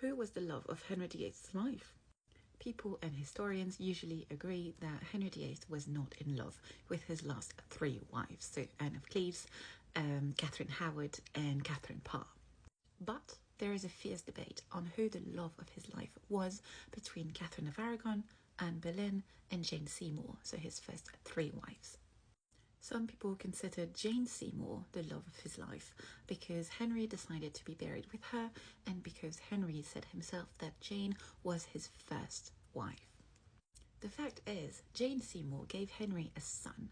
Who was the love of Henry VIII's life? People and historians usually agree that Henry VIII was not in love with his last three wives, so Anne of Cleves, Catherine Howard and Catherine Parr. But there is a fierce debate on who the love of his life was between Catherine of Aragon, Anne Boleyn and Jane Seymour, so his first three wives. Some people consider Jane Seymour the love of his life because Henry decided to be buried with her and because Henry said himself that Jane was his first wife. The fact is, Jane Seymour gave Henry a son,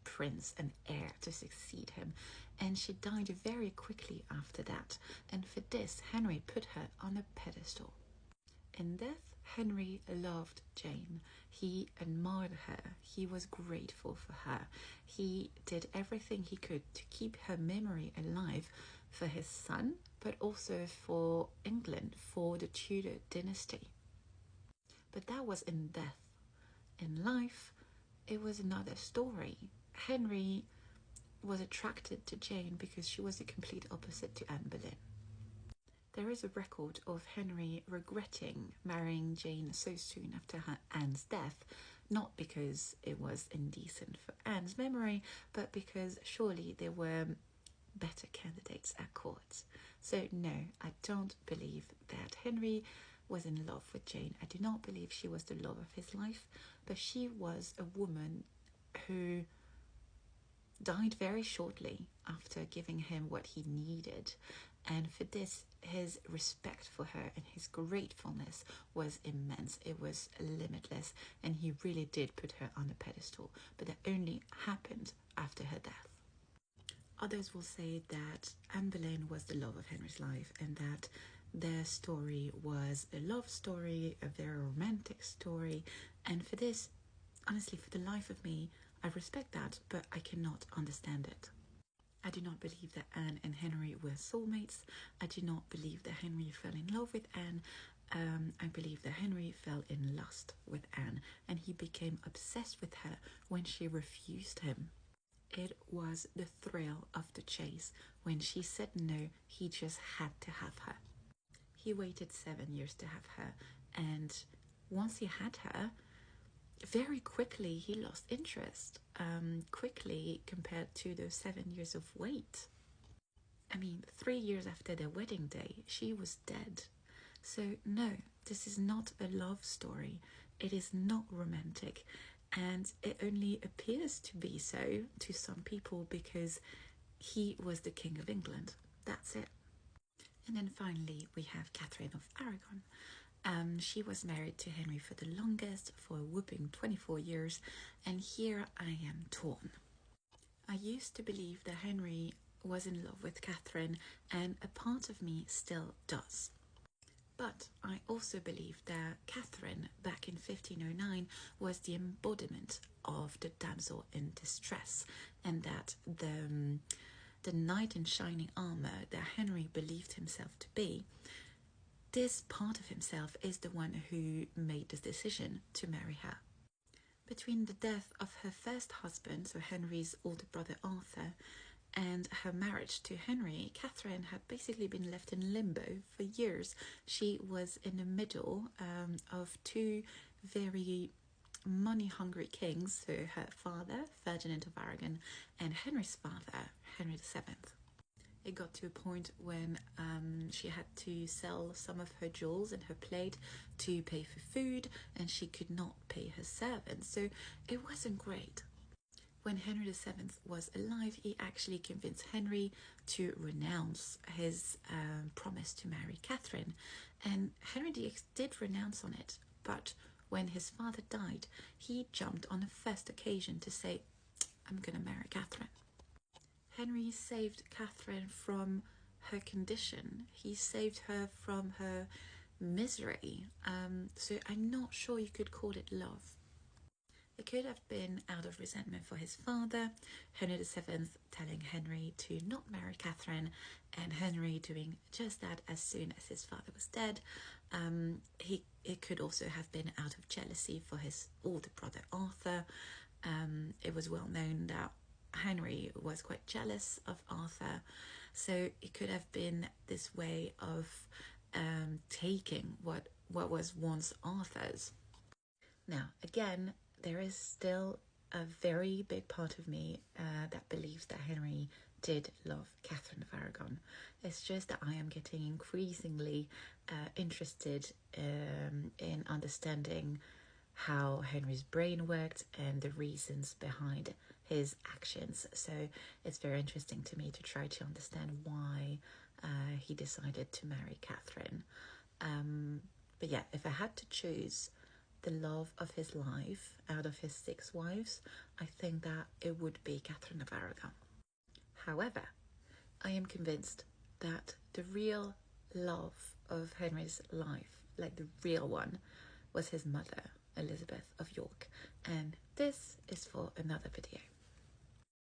prince and heir to succeed him, and she died very quickly after that, and for this Henry put her on a pedestal. In death, Henry loved Jane. He admired her. He was grateful for her. He did everything he could to keep her memory alive for his son, but also for England, for the Tudor dynasty. But that was in death. In life, it was another story. Henry was attracted to Jane because she was the complete opposite to Anne Boleyn. There is a record of Henry regretting marrying Jane so soon after Anne's death, not because it was indecent for Anne's memory, but because surely there were better candidates at court. So no, I don't believe that Henry was in love with Jane. I do not believe she was the love of his life, but she was a woman who died very shortly after giving him what he needed, and for this his respect for her and his gratefulness was immense. It was limitless, and he really did put her on a pedestal, but that only happened after her death. Others will say that Anne Boleyn was the love of Henry's life and that their story was a love story, a very romantic story, and for this, honestly, for the life of me, I respect that, but I cannot understand it. I do not believe that Anne and Henry were soulmates. I do not believe that Henry fell in love with Anne. I believe that Henry fell in lust with Anne, and he became obsessed with her when she refused him. It was the thrill of the chase. When she said no, he just had to have her. He waited 7 years to have her, and once he had her, very quickly he lost interest, quickly compared to those 7 years of wait. I mean, 3 years after their wedding day, she was dead. So no, this is not a love story. It is not romantic, and it only appears to be so to some people because he was the King of England. That's it. And then finally we have Catherine of Aragon. She was married to Henry for the longest, for a whopping 24 years, and here I am torn. I used to believe that Henry was in love with Catherine, and a part of me still does. But I also believe that Catherine, back in 1509, was the embodiment of the damsel in distress, and that the knight in shining armor that Henry believed himself to be, this part of himself is the one who made the decision to marry her. Between the death of her first husband, so Henry's older brother Arthur, and her marriage to Henry, Catherine had basically been left in limbo for years. She was in the middle of two very money-hungry kings, so her father, Ferdinand of Aragon, and Henry's father, Henry VII. It got to a point when she had to sell some of her jewels and her plate to pay for food, and she could not pay her servants, so it wasn't great. When Henry VII was alive, he actually convinced Henry to renounce his promise to marry Catherine, and Henry VIII did renounce on it, but when his father died, he jumped on the first occasion to say, I'm gonna marry Catherine. Henry saved Catherine from her condition. He saved her from her misery. So I'm not sure you could call it love. It could have been out of resentment for his father, Henry VII telling Henry to not marry Catherine, and Henry doing just that as soon as his father was dead. It could also have been out of jealousy for his older brother Arthur. It was well known that Henry was quite jealous of Arthur, so it could have been this way of taking what was once Arthur's. Now, again, there is still a very big part of me that believes that Henry did love Catherine of Aragon. It's just that I am getting increasingly interested in understanding how Henry's brain worked and the reasons behind his actions. So it's very interesting to me to try to understand why he decided to marry Catherine. But yeah, if I had to choose the love of his life out of his 6 wives, I think that it would be Catherine of Aragon. However, I am convinced that the real love of Henry's life, like the real one, was his mother, Elizabeth of York. And this is for another video.